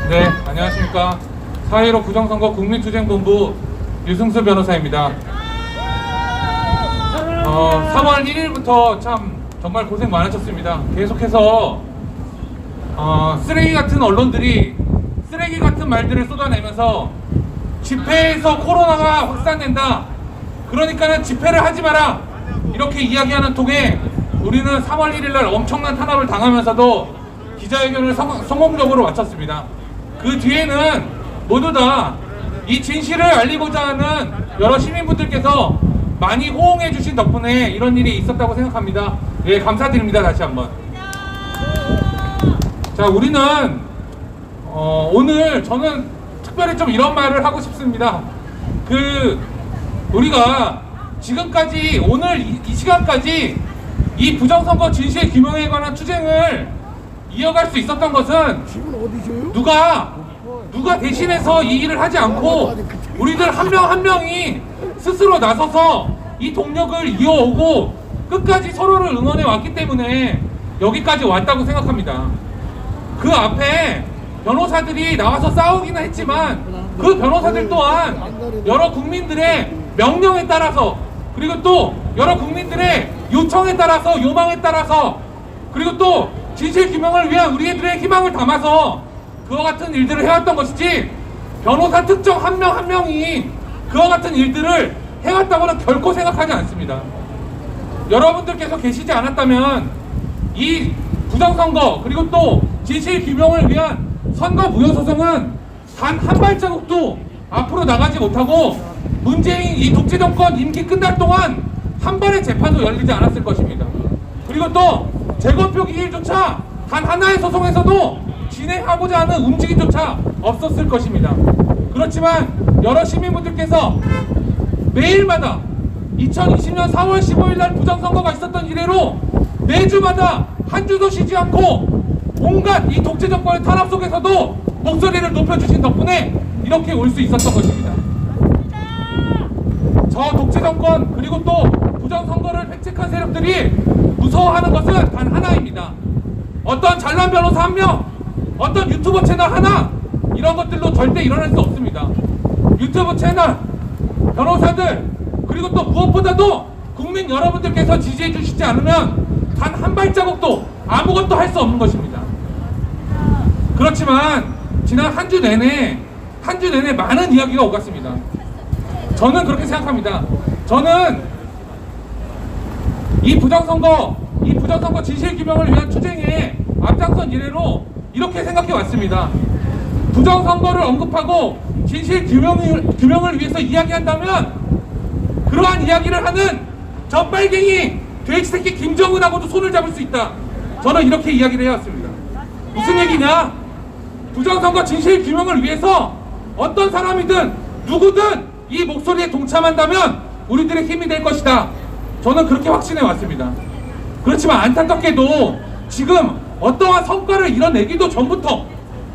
네, 안녕하십니까. 4.15 부정선거 국민투쟁본부 유승수 변호사입니다. 3월 1일부터 참 정말 고생 많으셨습니다. 계속해서 쓰레기 같은 언론들이 쓰레기 같은 말들을 쏟아내면서 집회에서 코로나가 확산된다, 그러니까는 집회를 하지 마라, 이렇게 이야기하는 통에 우리는 3월 1일날 엄청난 탄압을 당하면서도 기자회견을 성공적으로 마쳤습니다. 그 뒤에는 모두 다 이 진실을 알리고자 하는 여러 시민분들께서 많이 호응해 주신 덕분에 이런 일이 있었다고 생각합니다. 예, 감사드립니다. 다시 한번. 자, 우리는 오늘 저는 특별히 좀 이런 말을 하고 싶습니다. 우리가 지금까지 오늘 이 시간까지 이 부정선거 진실 규명에 관한 투쟁을 이어갈 수 있었던 것은 누가 대신해서 이 일을 하지 않고 우리들 한 명 한 명이 스스로 나서서 이 동력을 이어오고 끝까지 서로를 응원해 왔기 때문에 여기까지 왔다고 생각합니다. 그 앞에 변호사들이 나와서 싸우기는 했지만 그 변호사들 또한 여러 국민들의 명령에 따라서, 그리고 또 여러 국민들의 요청에 따라서, 요망에 따라서, 그리고 또 진실 규명을 위한 우리들의 희망을 담아서 그와 같은 일들을 해왔던 것이지, 변호사 특정 한 명 한 명이 그와 같은 일들을 해왔다고는 결코 생각하지 않습니다. 여러분들께서 계시지 않았다면 이 부정선거 그리고 또 진실 규명을 위한 선거 무효소송은 단 한 발자국도 앞으로 나가지 못하고 문재인 이 독재 정권 임기 끝날 동안 한 번의 재판도 열리지 않았을 것입니다. 그리고 또 재검표 기일조차 단 하나의 소송에서도 진행하고자 하는 움직임조차 없었을 것입니다. 그렇지만 여러 시민분들께서 매일마다 2020년 4월 15일 날 부정선거가 있었던 이래로 매주마다 한 주도 쉬지 않고 온갖 이 독재 정권의 탄압 속에서도 목소리를 높여주신 덕분에 이렇게 올 수 있었던 것입니다. 저 독재 정권 그리고 또 부정선거를 획책한 세력들이 무서워하는 것은 단 하나입니다. 어떤 잘난 변호사 한 명, 어떤 유튜버 채널 하나, 이런 것들로 절대 일어날 수 없습니다. 유튜브 채널, 변호사들, 그리고 또 무엇보다도 국민 여러분들께서 지지해 주시지 않으면 단 한 발자국도 아무것도 할 수 없는 것입니다. 그렇지만 지난 한 주 내내 많은 이야기가 오갔습니다. 저는 그렇게 생각합니다. 저는 이 부정선거 진실규명을 위한 투쟁에 앞장선 이래로 이렇게 생각해 왔습니다. 부정선거를 언급하고 진실규명을 위해서 이야기한다면 그러한 이야기를 하는 저 빨갱이 돼지새끼 김정은하고도 손을 잡을 수 있다. 저는 이렇게 이야기를 해왔습니다. 무슨 얘기냐? 부정선거 진실규명을 위해서 어떤 사람이든 누구든 이 목소리에 동참한다면 우리들의 힘이 될 것이다. 저는 그렇게 확신해 왔습니다. 그렇지만 안타깝게도 지금 어떠한 성과를 이뤄내기도 전부터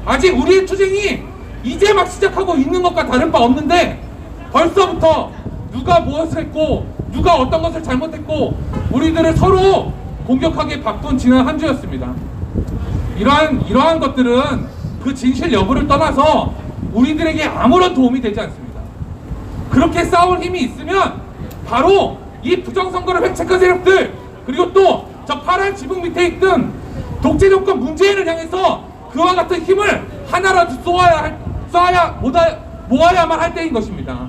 아직 우리의 투쟁이 이제 막 시작하고 있는 것과 다른 바 없는데 벌써부터 누가 무엇을 했고 누가 어떤 것을 잘못했고 우리들을 서로 공격하기에 바쁜 지난 한 주였습니다. 이러한 것들은 그 진실 여부를 떠나서 우리들에게 아무런 도움이 되지 않습니다. 그렇게 싸울 힘이 있으면 바로 이 부정선거를 획책한 세력들, 그리고 또 저 파란 지붕 밑에 있던 독재 정권 문재인을 향해서 그와 같은 힘을 하나라도 모아야만 할 때인 것입니다.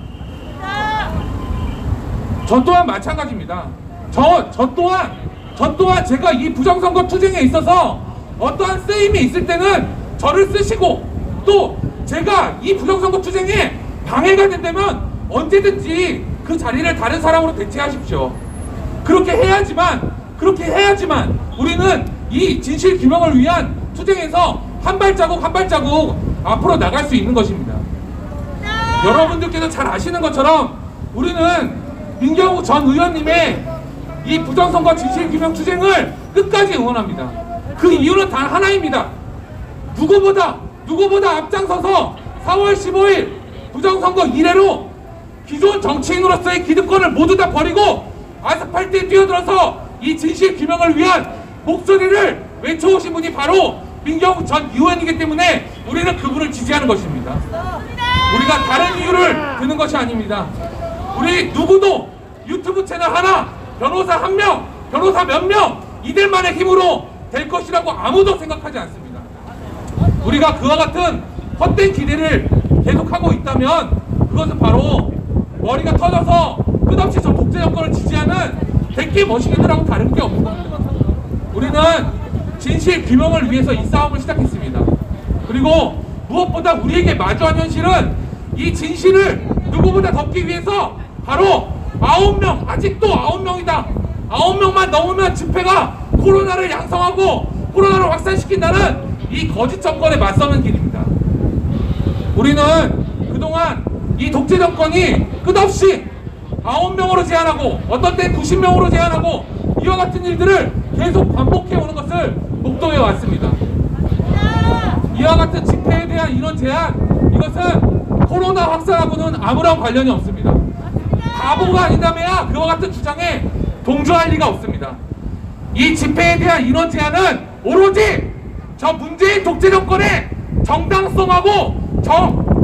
저 또한 마찬가지입니다. 저 또한 제가 이 부정선거 투쟁에 있어서 어떠한 쓰임이 있을 때는 저를 쓰시고, 또 제가 이 부정선거 투쟁에 방해가 된다면 언제든지 그 자리를 다른 사람으로 대체하십시오. 그렇게 해야지만 우리는 이 진실 규명을 위한 투쟁에서 한 발자국 앞으로 나갈 수 있는 것입니다. 여러분들께서 잘 아시는 것처럼 우리는 민경욱 전 의원님의 이 부정선거 진실 규명 투쟁을 끝까지 응원합니다. 그 이유는 단 하나입니다. 누구보다 앞장서서 4월 15일 부정선거 이래로 기존 정치인으로서의 기득권을 모두 다 버리고 아스팔트에 뛰어들어서 이 진실 규명을 위한 목소리를 외쳐오신 분이 바로 민경욱 전 의원이기 때문에 우리는 그분을 지지하는 것입니다. 우리가 다른 이유를 드는 것이 아닙니다. 우리 누구도 유튜브 채널 하나, 변호사 한 명, 변호사 몇 명, 이들만의 힘으로 될 것이라고 아무도 생각하지 않습니다. 우리가 그와 같은 헛된 기대를 계속하고 있다면 그것은 바로 머리가 터져서 끝없이 저 독재 정권을 지지하는 대끼 머시기들하고 다른 게 없는 겁니다. 우리는 진실 규명을 위해서 이 싸움을 시작했습니다. 그리고 무엇보다 우리에게 마주한 현실은 이 진실을 누구보다 덮기 위해서 바로 9명, 아직도 9명이다. 9명만 넘으면 집회가 코로나를 양성하고 코로나를 확산시킨다는 이 거짓 정권에 맞서는 길입니다. 우리는 그동안 이 독재 정권이 끝없이 9명으로 제한하고 어떤 때 90명으로 제한하고 이와 같은 일들을 계속 반복해 오는 것을 목도해 왔습니다. 이와 같은 집회에 대한 인원 제한, 이것은 코로나 확산하고는 아무런 관련이 없습니다. 바보가 아니다며야 그와 같은 주장에 동조할 리가 없습니다. 이 집회에 대한 인원 제한은 오로지 저 문재인 독재 정권의 정당성하고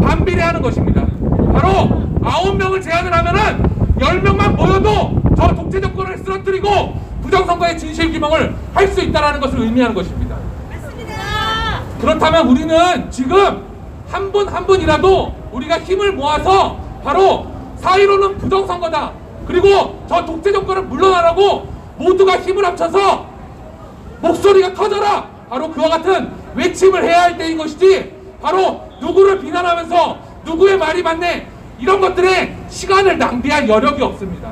반비례하는 것입니다. 바로 9명을 제한을 하면은 10명만 모여도 저 독재 정권을 쓰러뜨리고 부정선거의 진실 규명을 할 수 있다는 것을 의미하는 것입니다. 그렇다면 우리는 지금 한 분 한 분이라도 우리가 힘을 모아서 바로 4.15는 부정선거다, 그리고 저 독재 정권을 물러나라고 모두가 힘을 합쳐서 목소리가 터져라, 바로 그와 같은 외침을 해야 할 때인 것이지, 바로 누구를 비난하면서 누구의 말이 맞네 이런 것들에 시간을 낭비할 여력이 없습니다.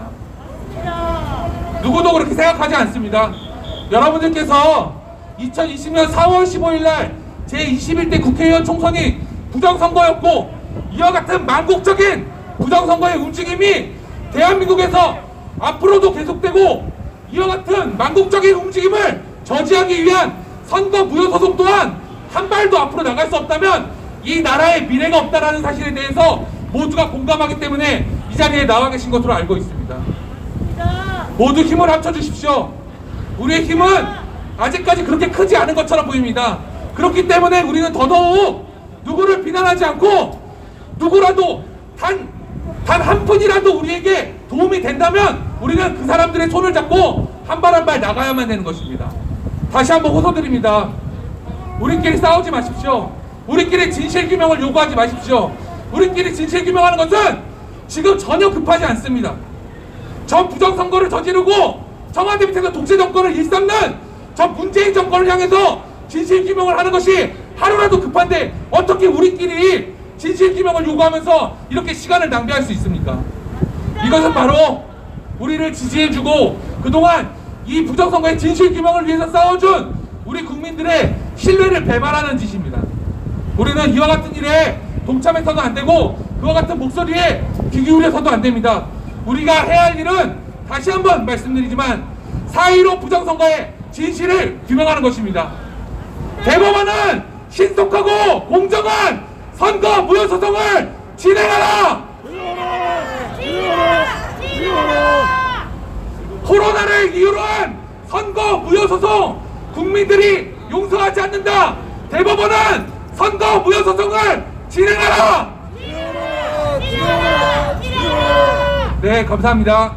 누구도 그렇게 생각하지 않습니다. 여러분들께서 2020년 4월 15일 날 제21대 국회의원 총선이 부정선거였고 이와 같은 만국적인 부정선거의 움직임이 대한민국에서 앞으로도 계속되고 이와 같은 만국적인 움직임을 저지하기 위한 선거 무효소송 또한 한 발도 앞으로 나갈 수 없다면 이 나라의 미래가 없다는 사실에 대해서 모두가 공감하기 때문에 이 자리에 나와 계신 것으로 알고 있습니다. 모두 힘을 합쳐주십시오. 우리의 힘은 아직까지 그렇게 크지 않은 것처럼 보입니다. 그렇기 때문에 우리는 더더욱 누구를 비난하지 않고 누구라도 단 한 푼이라도 우리에게 도움이 된다면 우리는 그 사람들의 손을 잡고 한 발 한 발 나가야만 되는 것입니다. 다시 한번 호소드립니다. 우리끼리 싸우지 마십시오. 우리끼리 진실규명을 요구하지 마십시오. 우리끼리 진실규명하는 것은 지금 전혀 급하지 않습니다. 저 부정선거를 저지르고 청와대 밑에서 독재 정권을 일삼는 저 문재인 정권을 향해서 진실규명을 하는 것이 하루라도 급한데 어떻게 우리끼리 진실규명을 요구하면서 이렇게 시간을 낭비할 수 있습니까? 이것은 바로 우리를 지지해주고 그동안 이 부정선거의 진실규명을 위해서 싸워준 우리 국민들의 신뢰를 배반하는 짓입니다. 우리는 이와 같은 일에 동참해서도 안 되고 그와 같은 목소리에 귀 기울여서도 안 됩니다. 우리가 해야 할 일은 다시 한번 말씀드리지만 4.15 부정선거의 진실을 규명하는 것입니다. 대법원은 신속하고 공정한 선거 무효소송을 진행하라! 코로나를 이유로 한 선거 무효소송 국민들이 용서하지 않는다. 대법원은 선거 무효소송을 진행하라! 네, 감사합니다.